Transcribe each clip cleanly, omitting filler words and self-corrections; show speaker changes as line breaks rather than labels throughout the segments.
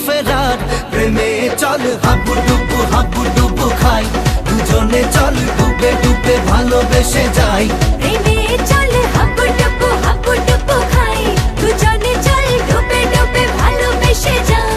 ফেরার। প্রেমে চল হাবু ডুবু খাই, দুজনে চল ডুবে ডুবে ভালোবেসে যাই।
প্রেমে চল হাবু ডুবু খাই, দুজনে চল ডুবে ডুবে ভালোবেসে যাই।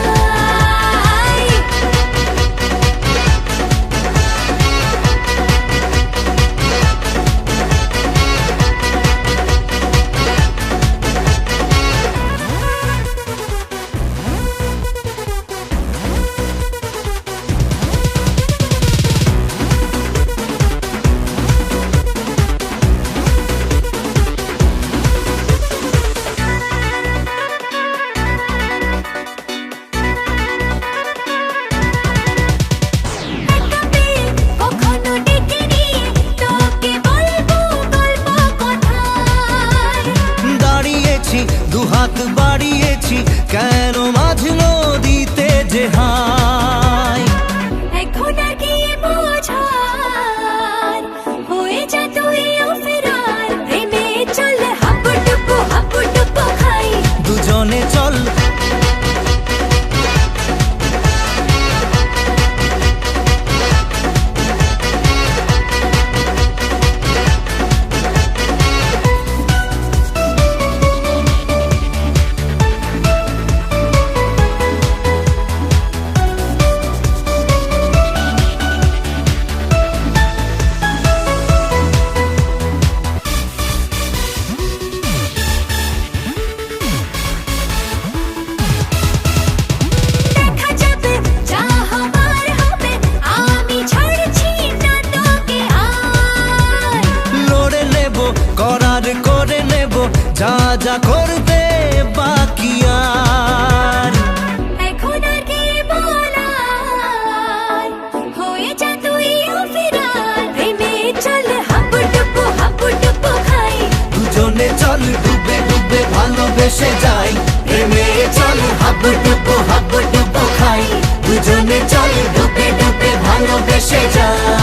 দুহাত বাড়িয়েছি কেন মাঝ নদীতে যে হাই।
এখন আর গিয়ে বোঝার হয়ে যা তুই ফেরার। প্রেমে চল হাবু ডুবু খাই,
দুজনে চল করে নেব যা যা করতে বাকি আর।
এখন আর গিয়ে বলার হয়ে যা তুই ফেরার। প্রেমে চল হাবু ডুবু খাই,
দুজনে চল ডুবে ডুবে ভালোবেসে যাই। প্রেমে চল হাবু ডুবু খাই, দুজনে চল ডুবে ডুবে ভালোবেসে যাই।